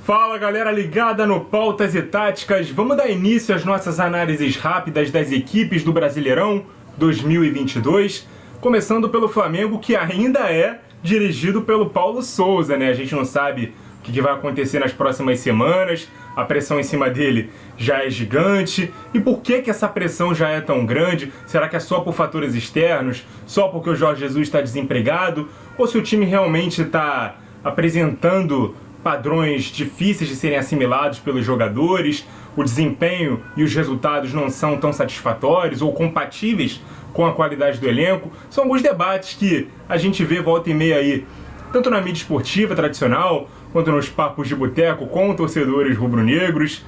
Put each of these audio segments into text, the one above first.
Fala galera ligada no Pautas e Táticas, vamos dar início às nossas análises rápidas das equipes do Brasileirão 2022, começando pelo Flamengo, que ainda é dirigido pelo Paulo Souza, né? A gente não sabe o que vai acontecer nas próximas semanas, a pressão em cima dele já é gigante. E por que essa pressão já é tão grande? Será que é só por fatores externos? Só porque o Jorge Jesus está desempregado? Ou se o time realmente está apresentando padrões difíceis de serem assimilados pelos jogadores, o desempenho e os resultados não são tão satisfatórios ou compatíveis com a qualidade do elenco? São alguns debates que a gente vê volta e meia aí, tanto na mídia esportiva tradicional, quanto nos papos de boteco com torcedores rubro-negros.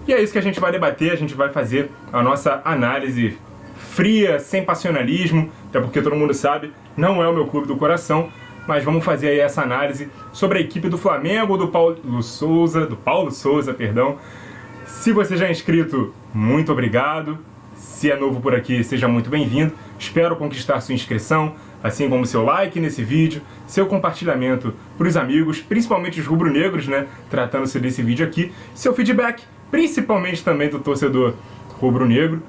E é isso que a gente vai debater, a gente vai fazer a nossa análise fria, sem passionalismo, até porque todo mundo sabe, não é o meu clube do coração, mas vamos fazer aí essa análise sobre a equipe do Flamengo, do Paulo Souza, perdão. Se você já é inscrito, muito obrigado. Se é novo por aqui, seja muito bem-vindo. Espero conquistar sua inscrição, assim como seu like nesse vídeo, seu compartilhamento para os amigos, principalmente os rubro-negros, né, tratando-se desse vídeo aqui, seu feedback, principalmente também do torcedor rubro-negro.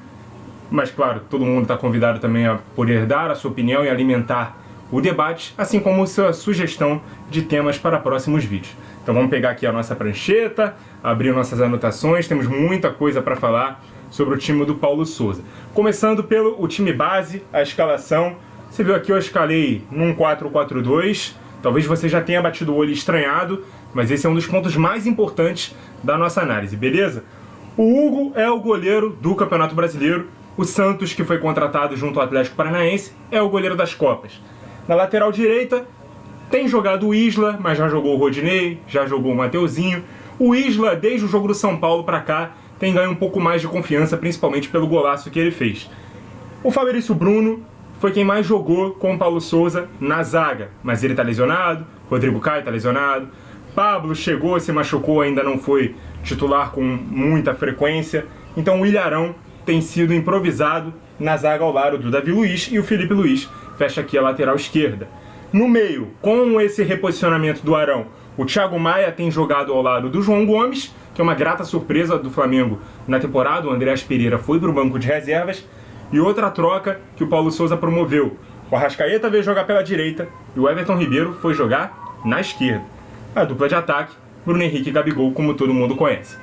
Mas claro, todo mundo está convidado também a poder dar a sua opinião e alimentar o debate, assim como sua sugestão de temas para próximos vídeos. Então vamos pegar aqui a nossa prancheta, abrir nossas anotações, temos muita coisa para falar sobre o time do Paulo Souza. Começando pelo o time base, a escalação. Você viu aqui, eu escalei num 4-4-2, talvez você já tenha batido o olho e estranhado, mas esse é um dos pontos mais importantes da nossa análise, beleza? O Hugo é o goleiro do Campeonato Brasileiro, o Santos, que foi contratado junto ao Atlético Paranaense, é o goleiro das Copas. Na lateral direita, tem jogado o Isla, mas já jogou o Rodinei, já jogou o Mateuzinho. O Isla, desde o jogo do São Paulo para cá, tem ganho um pouco mais de confiança, principalmente pelo golaço que ele fez. O Fabrício Bruno foi quem mais jogou com o Paulo Souza na zaga, mas ele está lesionado, Rodrigo Caio está lesionado, Pablo chegou, se machucou, ainda não foi titular com muita frequência, então o Ilharão tem sido improvisado na zaga ao lado do Davi Luiz, e o Felipe Luiz fecha aqui a lateral esquerda. No meio, com esse reposicionamento do Arão, o Thiago Maia tem jogado ao lado do João Gomes, que é uma grata surpresa do Flamengo na temporada. O Andreas Pereira foi para o banco de reservas. E outra troca que o Paulo Souza promoveu: o Arrascaeta veio jogar pela direita e o Everton Ribeiro foi jogar na esquerda. A dupla de ataque, Bruno Henrique e Gabigol, como todo mundo conhece.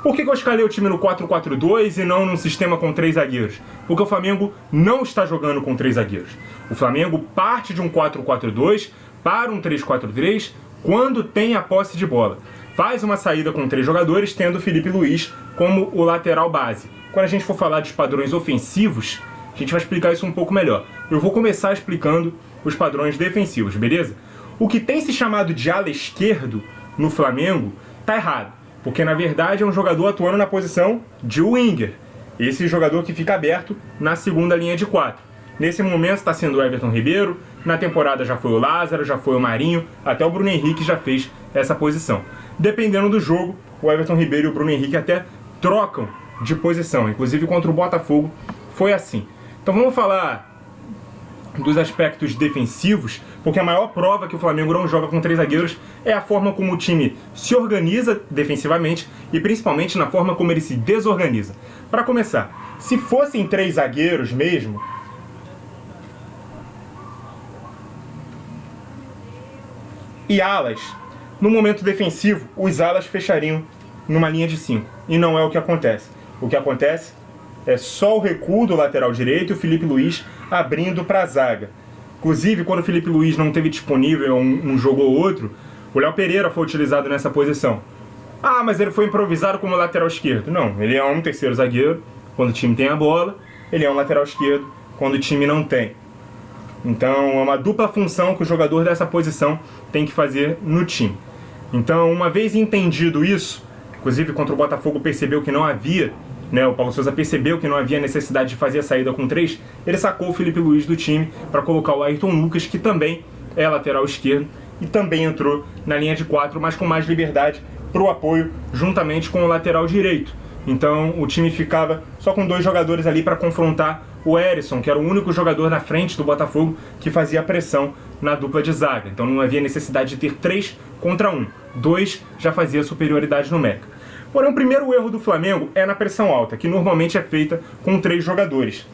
Por que eu escalei o time no 4-4-2 e não num sistema com 3 zagueiros? Porque o Flamengo não está jogando com 3 zagueiros. O Flamengo parte de um 4-4-2 para um 3-4-3 quando tem a posse de bola. Faz uma saída com 3 jogadores, tendo o Felipe Luiz como o lateral base. Quando a gente for falar dos padrões ofensivos, a gente vai explicar isso um pouco melhor. Eu vou começar explicando os padrões defensivos, beleza? O que tem se chamado de ala esquerdo no Flamengo tá errado, porque na verdade é um jogador atuando na posição de winger. Esse jogador que fica aberto na segunda linha de 4. Nesse momento está sendo o Everton Ribeiro, na temporada já foi o Lázaro, já foi o Marinho, até o Bruno Henrique já fez essa posição. Dependendo do jogo, o Everton Ribeiro e o Bruno Henrique até trocam de posição, inclusive contra o Botafogo foi assim. Então vamos falar dos aspectos defensivos, porque a maior prova que o Flamengo não joga com 3 zagueiros é a forma como o time se organiza defensivamente e principalmente na forma como ele se desorganiza. Para começar, se fossem 3 zagueiros mesmo, e alas, no momento defensivo, os alas fechariam numa linha de 5, e não é o que acontece. O que acontece é só o recuo do lateral direito e o Felipe Luiz abrindo para a zaga. Inclusive, quando o Felipe Luiz não teve disponível um jogo ou outro, o Léo Pereira foi utilizado nessa posição. Ah, mas ele foi improvisado como lateral esquerdo. Não, ele é um terceiro zagueiro quando o time tem a bola, ele é um lateral esquerdo quando o time não tem. Então é uma dupla função que o jogador dessa posição tem que fazer no time. Então, uma vez entendido isso, inclusive contra o Botafogo percebeu que não havia, o Paulo Souza percebeu que não havia necessidade de fazer a saída com 3, ele sacou o Felipe Luiz do time para colocar o Ayrton Lucas, que também é lateral esquerdo e também entrou na linha de 4, mas com mais liberdade para o apoio, juntamente com o lateral direito. Então o time ficava só com 2 jogadores ali para confrontar o Herisson, que era o único jogador na frente do Botafogo que fazia pressão na dupla de zaga. Então não havia necessidade de ter 3 contra 1. 2 já fazia superioridade numérica. Porém, o primeiro erro do Flamengo é na pressão alta, que normalmente é feita com 3 jogadores.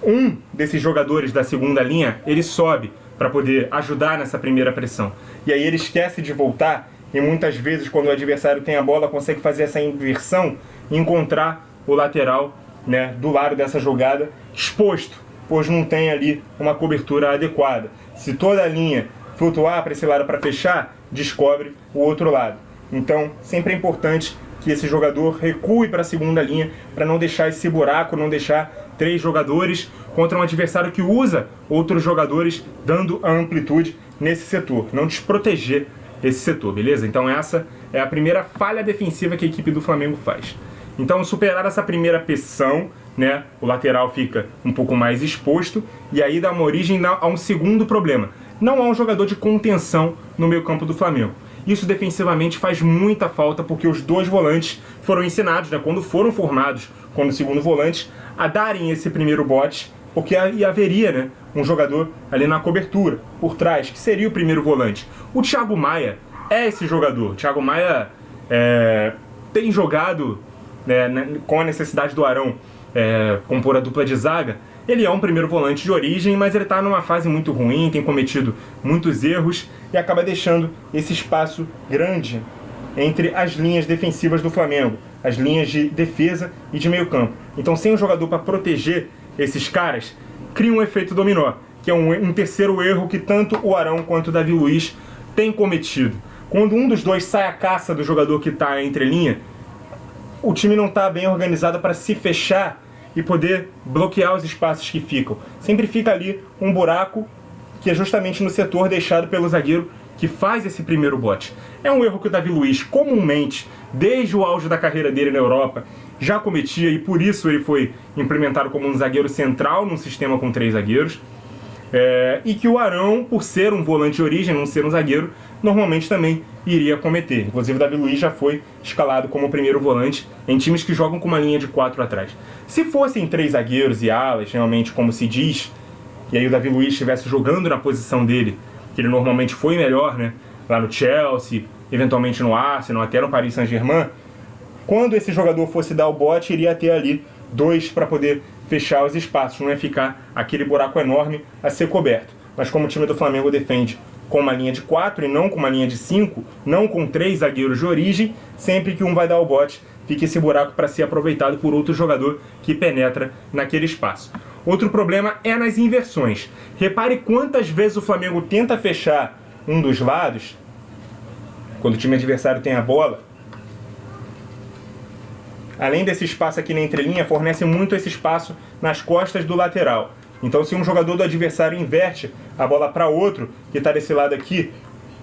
Um desses jogadores da segunda linha, ele sobe para poder ajudar nessa primeira pressão. E aí ele esquece de voltar e muitas vezes, quando o adversário tem a bola, consegue fazer essa inversão e encontrar o lateral, né, do lado dessa jogada exposto, pois não tem ali uma cobertura adequada. Se toda a linha flutuar para esse lado para fechar, descobre o outro lado. Então, sempre é importante que esse jogador recue para a segunda linha para não deixar esse buraco, não deixar 3 jogadores contra um adversário que usa outros jogadores, dando a amplitude nesse setor, não desproteger esse setor, beleza? Então essa é a primeira falha defensiva que a equipe do Flamengo faz. Então, superar essa primeira pressão, né, o lateral fica um pouco mais exposto e aí dá uma origem a um segundo problema. Não há um jogador de contenção no meio-campo do Flamengo. Isso defensivamente faz muita falta porque os 2 volantes foram ensinados, né, quando foram formados como segundo volante, a darem esse primeiro bote, porque haveria, né, um jogador ali na cobertura, por trás, que seria o primeiro volante. O Thiago Maia é esse jogador. O Thiago Maia tem jogado, né, com a necessidade do Arão compor a dupla de zaga. Ele é um primeiro volante de origem, mas ele está numa fase muito ruim, tem cometido muitos erros e acaba deixando esse espaço grande entre as linhas defensivas do Flamengo, as linhas de defesa e de meio campo. Então, sem um jogador para proteger esses caras, cria um efeito dominó, que é um terceiro erro que tanto o Arão quanto o Davi Luiz têm cometido. Quando um dos dois sai à caça do jogador que está entre linha, o time não está bem organizado para se fechar e poder bloquear os espaços que ficam. Sempre fica ali um buraco que é justamente no setor deixado pelo zagueiro que faz esse primeiro bote. É um erro que o Davi Luiz comumente, desde o auge da carreira dele na Europa, já cometia e por isso ele foi implementado como um zagueiro central num sistema com 3 zagueiros. E que o Arão, por ser um volante de origem, não ser um zagueiro, normalmente também iria cometer. Inclusive o Davi Luiz já foi escalado como primeiro volante em times que jogam com uma linha de 4 atrás. Se fossem 3 zagueiros e alas, realmente como se diz, e aí o Davi Luiz estivesse jogando na posição dele, que ele normalmente foi melhor, né, lá no Chelsea, eventualmente no Arsenal, até no Paris Saint-Germain, quando esse jogador fosse dar o bote, iria ter ali 2 para poder fechar os espaços, não ia ficar aquele buraco enorme a ser coberto. Mas como o time do Flamengo defende com uma linha de 4 e não com uma linha de 5, não com 3 zagueiros de origem, sempre que um vai dar o bote, fica esse buraco para ser aproveitado por outro jogador que penetra naquele espaço. Outro problema é nas inversões. Repare quantas vezes o Flamengo tenta fechar um dos lados, quando o time adversário tem a bola. Além desse espaço aqui na entrelinha, fornece muito esse espaço nas costas do lateral. Então, se um jogador do adversário inverte a bola para outro, que está desse lado aqui,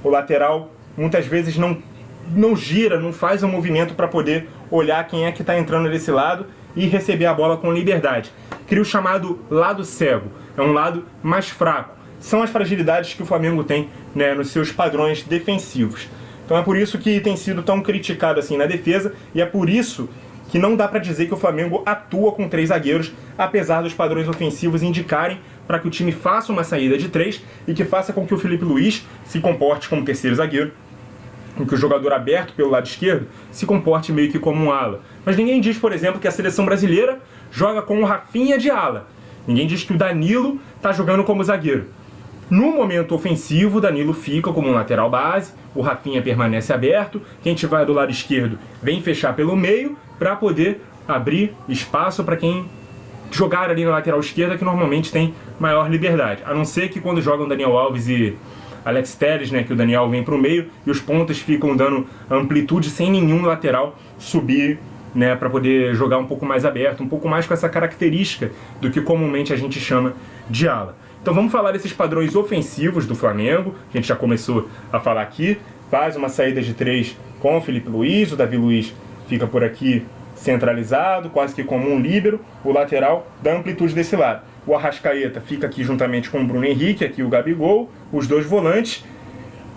o lateral muitas vezes não gira, não faz um movimento para poder olhar quem é que está entrando desse lado e receber a bola com liberdade. Cria o chamado lado cego, é um lado mais fraco. São as fragilidades que o Flamengo tem, né, nos seus padrões defensivos. Então é por isso que tem sido tão criticado assim na defesa e é por isso que não dá para dizer que o Flamengo atua com 3 zagueiros, apesar dos padrões ofensivos indicarem para que o time faça uma saída de 3 e que faça com que o Felipe Luiz se comporte como terceiro zagueiro, com que o jogador aberto pelo lado esquerdo se comporte meio que como um ala. Mas ninguém diz, por exemplo, que a seleção brasileira joga com o Rafinha de ala. Ninguém diz que o Danilo está jogando como zagueiro. No momento ofensivo, o Danilo fica como um lateral base, o Rafinha permanece aberto, quem tiver do lado esquerdo vem fechar pelo meio para poder abrir espaço para quem jogar ali na lateral esquerda, que normalmente tem maior liberdade. A não ser que quando jogam Daniel Alves e Alex Telles, né, que o Daniel vem para o meio e os pontas ficam dando amplitude sem nenhum lateral subir, né, para poder jogar um pouco mais aberto, um pouco mais com essa característica do que comumente a gente chama de ala. Então vamos falar desses padrões ofensivos do Flamengo, a gente já começou a falar aqui, faz uma saída de 3 com o Felipe Luiz, o Davi Luiz fica por aqui centralizado, quase que como um líbero, o lateral dá amplitude desse lado. O Arrascaeta fica aqui juntamente com o Bruno Henrique, aqui o Gabigol, os 2 volantes,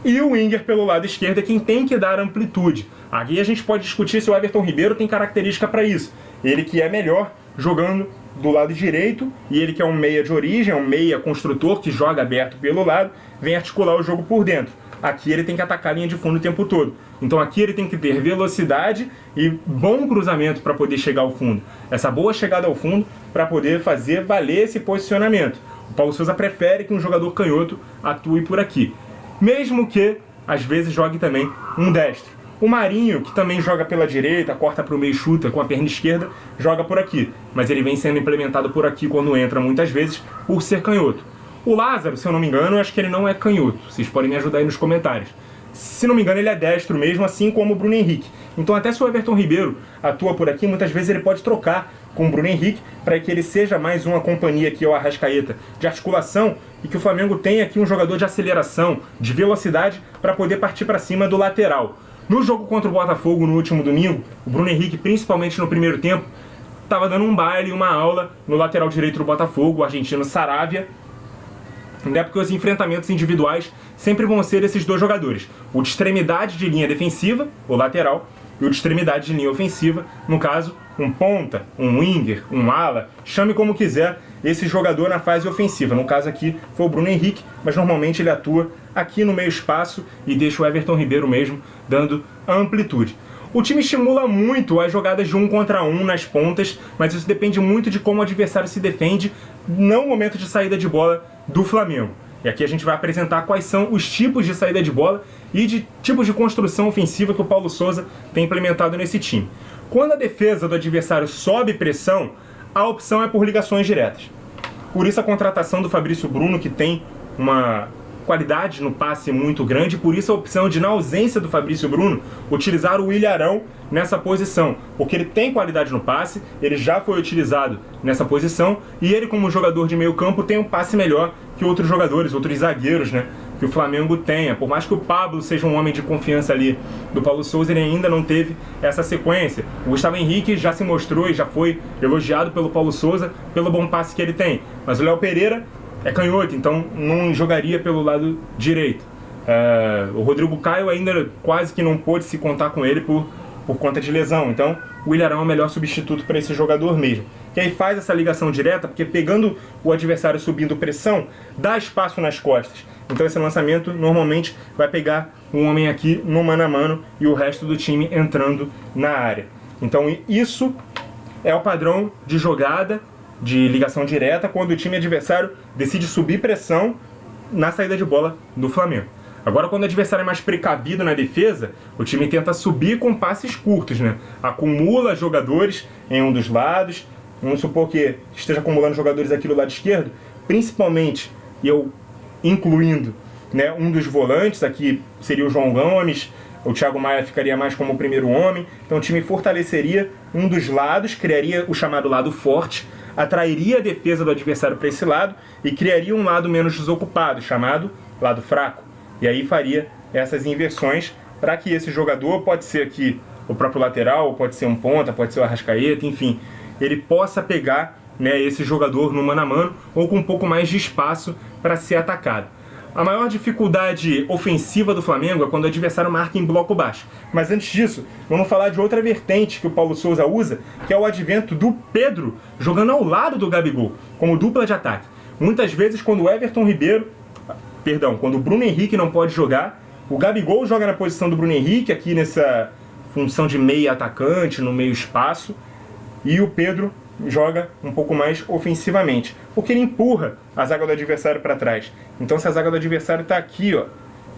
e o Winger pelo lado esquerdo é quem tem que dar amplitude. Aqui a gente pode discutir se o Everton Ribeiro tem característica para isso. Ele que é melhor jogando do lado direito, e ele que é um meia de origem, é um meia construtor que joga aberto pelo lado, vem articular o jogo por dentro. Aqui ele tem que atacar a linha de fundo o tempo todo. Então aqui ele tem que ter velocidade e bom cruzamento para poder chegar ao fundo. Essa boa chegada ao fundo para poder fazer valer esse posicionamento. O Paulo Sousa prefere que um jogador canhoto atue por aqui. Mesmo que, às vezes, jogue também um destro. O Marinho, que também joga pela direita, corta para o meio, chuta com a perna esquerda, joga por aqui. Mas ele vem sendo implementado por aqui quando entra muitas vezes, por ser canhoto. O Lázaro, se eu não me engano, eu acho que ele não é canhoto. Vocês podem me ajudar aí nos comentários. Se não me engano, ele é destro mesmo, assim como o Bruno Henrique. Então até se o Everton Ribeiro atua por aqui, muitas vezes ele pode trocar com o Bruno Henrique para que ele seja mais uma companhia aqui, o Arrascaeta, de articulação, e que o Flamengo tenha aqui um jogador de aceleração, de velocidade, para poder partir para cima do lateral. No jogo contra o Botafogo no último domingo, o Bruno Henrique, principalmente no primeiro tempo, estava dando um baile, uma aula no lateral direito do Botafogo, o argentino Saravia, né, porque os enfrentamentos individuais sempre vão ser esses dois jogadores. O de extremidade de linha defensiva, o lateral, e o de extremidade de linha ofensiva, no caso, um ponta, um winger, um ala, chame como quiser esse jogador na fase ofensiva. No caso aqui foi o Bruno Henrique, mas normalmente ele atua aqui no meio espaço e deixa o Everton Ribeiro mesmo dando amplitude. O time estimula muito as jogadas de 1 contra 1 nas pontas, mas isso depende muito de como o adversário se defende no momento de saída de bola do Flamengo. E aqui a gente vai apresentar quais são os tipos de saída de bola e de tipos de construção ofensiva que o Paulo Sousa tem implementado nesse time. Quando a defesa do adversário sobe pressão, a opção é por ligações diretas. Por isso a contratação do Fabrício Bruno, que tem uma qualidade no passe muito grande, por isso a opção de, na ausência do Fabrício Bruno, utilizar o Ilharão nessa posição, porque ele tem qualidade no passe, ele já foi utilizado nessa posição, e ele como jogador de meio campo tem um passe melhor que outros jogadores, outros zagueiros, né, que o Flamengo tenha. Por mais que o Pablo seja um homem de confiança ali do Paulo Sousa, ele ainda não teve essa sequência. O Gustavo Henrique já se mostrou e já foi elogiado pelo Paulo Sousa pelo bom passe que ele tem, mas o Léo Pereira é canhoto, então não jogaria pelo lado direito. O Rodrigo Caio ainda quase que não pôde se contar com ele por conta de lesão, então o Ilharão é o melhor substituto para esse jogador mesmo. Que aí faz essa ligação direta, porque pegando o adversário subindo pressão, dá espaço nas costas. Então esse lançamento normalmente vai pegar um homem aqui no mano a mano e o resto do time entrando na área. Então isso é o padrão de jogada, de ligação direta, quando o time adversário decide subir pressão na saída de bola do Flamengo. Agora, quando o adversário é mais precavido na defesa, o time tenta subir com passes curtos, né? Acumula jogadores em um dos lados. Vamos supor que esteja acumulando jogadores aqui do lado esquerdo, principalmente, e eu incluindo, né, um dos volantes, aqui seria o João Gomes, o Thiago Maia ficaria mais como o primeiro homem. Então o time fortaleceria um dos lados, criaria o chamado lado forte, atrairia a defesa do adversário para esse lado e criaria um lado menos desocupado, chamado lado fraco. E aí faria essas inversões para que esse jogador, pode ser aqui o próprio lateral, pode ser um ponta, pode ser o Arrascaeta, enfim, ele possa pegar, né, esse jogador no mano a mano ou com um pouco mais de espaço para ser atacado. A maior dificuldade ofensiva do Flamengo é quando o adversário marca em bloco baixo. Mas antes disso, vamos falar de outra vertente que o Paulo Sousa usa, que é o advento do Pedro jogando ao lado do Gabigol, como dupla de ataque. Muitas vezes quando o Bruno Henrique não pode jogar, o Gabigol joga na posição do Bruno Henrique, aqui nessa função de meia atacante, no meio espaço, e o Pedro joga um pouco mais ofensivamente, porque ele empurra a zaga do adversário para trás. Então se a zaga do adversário está aqui, ó,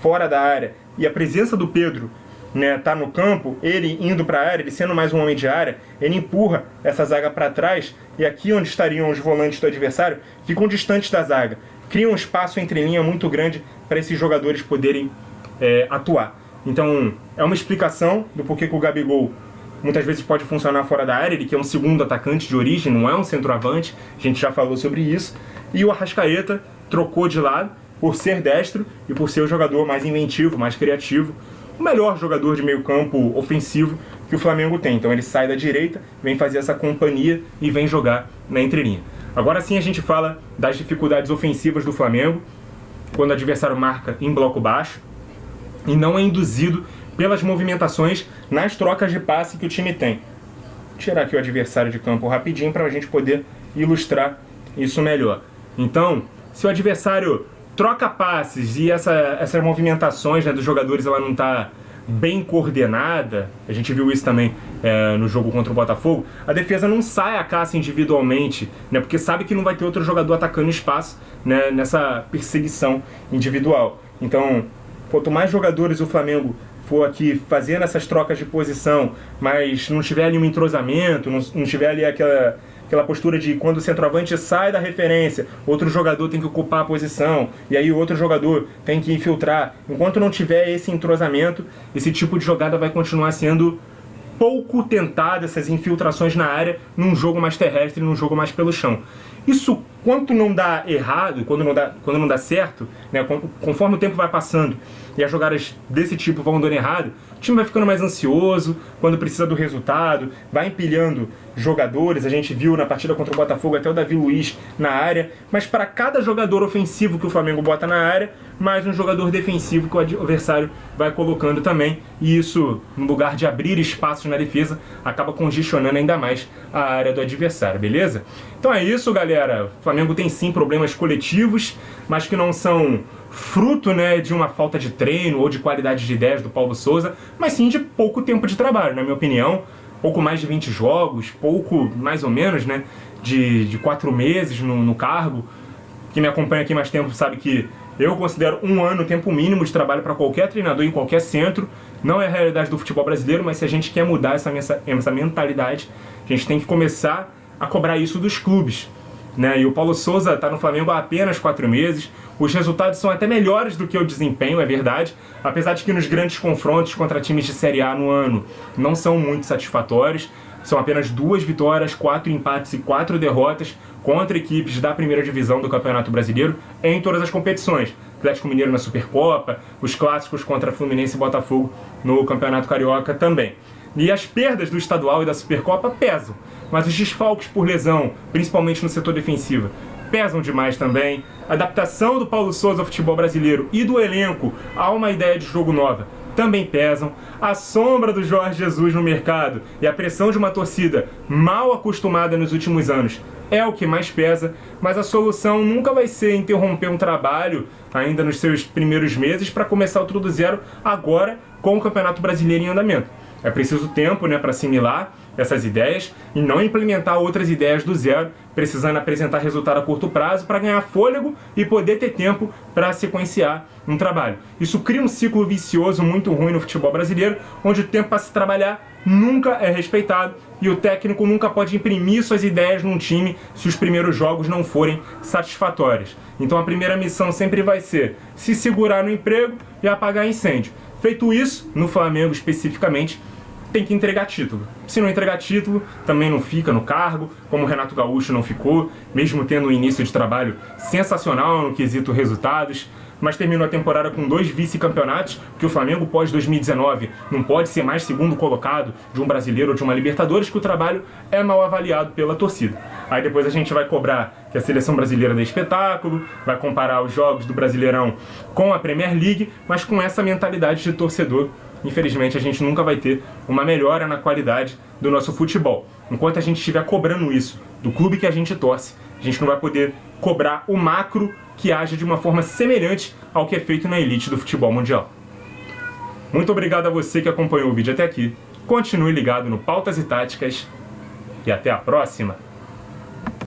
fora da área, e a presença do Pedro, né, tá no campo, ele indo para a área, ele sendo mais um homem de área, ele empurra essa zaga para trás, e aqui onde estariam os volantes do adversário, ficam distantes da zaga. Cria um espaço entre linha muito grande para esses jogadores poderem atuar. Então é uma explicação do porquê que o Gabigol muitas vezes pode funcionar fora da área, ele que é um segundo atacante de origem, não é um centroavante, a gente já falou sobre isso. E o Arrascaeta trocou de lado por ser destro e por ser o jogador mais inventivo, mais criativo, o melhor jogador de meio campo ofensivo que o Flamengo tem. Então ele sai da direita, vem fazer essa companhia e vem jogar na entrelinha. Agora sim a gente fala das dificuldades ofensivas do Flamengo, quando o adversário marca em bloco baixo e não é induzido pelas movimentações nas trocas de passe que o time tem. Vou tirar aqui o adversário de campo rapidinho para a gente poder ilustrar isso melhor. Então, se o adversário troca passes e essas movimentações, né, dos jogadores ela não está bem coordenada, a gente viu isso também no jogo contra o Botafogo, a defesa não sai à caça individualmente, né, porque sabe que não vai ter outro jogador atacando espaço, né, nessa perseguição individual. Então, quanto mais jogadores o Flamengo for aqui fazendo essas trocas de posição, mas não tiver ali um entrosamento, não tiver ali aquela postura de quando o centroavante sai da referência, outro jogador tem que ocupar a posição, e aí o outro jogador tem que infiltrar. Enquanto não tiver esse entrosamento, esse tipo de jogada vai continuar sendo pouco tentada, essas infiltrações na área, num jogo mais terrestre, num jogo mais pelo chão. Isso, quando não dá errado, quando não dá certo, né, conforme o tempo vai passando e as jogadas desse tipo vão dando errado, o time vai ficando mais ansioso quando precisa do resultado, vai empilhando jogadores. A gente viu na partida contra o Botafogo até o Davi Luiz na área, mas para cada jogador ofensivo que o Flamengo bota na área, mais um jogador defensivo que o adversário vai colocando também, e isso, no lugar de abrir espaços na defesa, acaba congestionando ainda mais a área do adversário, beleza? Então é isso, galera. O Flamengo tem sim problemas coletivos, mas que não são fruto, né, de uma falta de treino ou de qualidade de ideias do Paulo Souza, mas sim de pouco tempo de trabalho, na minha opinião. Pouco mais de 20 jogos, pouco mais ou menos, né, de 4 meses no cargo. Quem me acompanha aqui mais tempo sabe que eu considero 1 ano o tempo mínimo de trabalho para qualquer treinador em qualquer centro. Não é a realidade do futebol brasileiro, mas se a gente quer mudar essa mentalidade, a gente tem que começar a cobrar isso dos clubes, né? E o Paulo Souza está no Flamengo há apenas 4 meses. Os resultados são até melhores do que o desempenho, é verdade, apesar de que nos grandes confrontos contra times de Série A no ano não são muito satisfatórios. São apenas 2 vitórias, 4 empates e 4 derrotas contra equipes da primeira divisão do Campeonato Brasileiro em todas as competições. Atlético Mineiro na Supercopa, os clássicos contra Fluminense e Botafogo no Campeonato Carioca também. E as perdas do estadual e da Supercopa pesam, mas os desfalques por lesão, principalmente no setor defensivo, pesam demais também. A adaptação do Paulo Souza ao futebol brasileiro e do elenco a uma ideia de jogo nova também pesam. A sombra do Jorge Jesus no mercado e a pressão de uma torcida mal acostumada nos últimos anos é o que mais pesa, mas a solução nunca vai ser interromper um trabalho ainda nos seus primeiros meses para começar tudo do zero agora com o Campeonato Brasileiro em andamento. É preciso tempo, né, para assimilar essas ideias e não implementar outras ideias do zero, precisando apresentar resultado a curto prazo para ganhar fôlego e poder ter tempo para sequenciar um trabalho. Isso cria um ciclo vicioso muito ruim no futebol brasileiro, onde o tempo para se trabalhar nunca é respeitado e o técnico nunca pode imprimir suas ideias num time se os primeiros jogos não forem satisfatórios. Então a primeira missão sempre vai ser se segurar no emprego e apagar incêndio. Feito isso, no Flamengo especificamente, tem que entregar título. Se não entregar título, também não fica no cargo, como o Renato Gaúcho não ficou, mesmo tendo um início de trabalho sensacional no quesito resultados, mas terminou a temporada com 2 vice-campeonatos, que o Flamengo pós-2019 não pode ser mais segundo colocado de um brasileiro ou de uma Libertadores, que o trabalho é mal avaliado pela torcida. Aí depois a gente vai cobrar que a seleção brasileira dê espetáculo, vai comparar os jogos do Brasileirão com a Premier League, mas com essa mentalidade de torcedor, infelizmente a gente nunca vai ter uma melhora na qualidade do nosso futebol. Enquanto a gente estiver cobrando isso do clube que a gente torce, a gente não vai poder cobrar o macro que age de uma forma semelhante ao que é feito na elite do futebol mundial. Muito obrigado a você que acompanhou o vídeo até aqui. Continue ligado no Pautas e Táticas e até a próxima!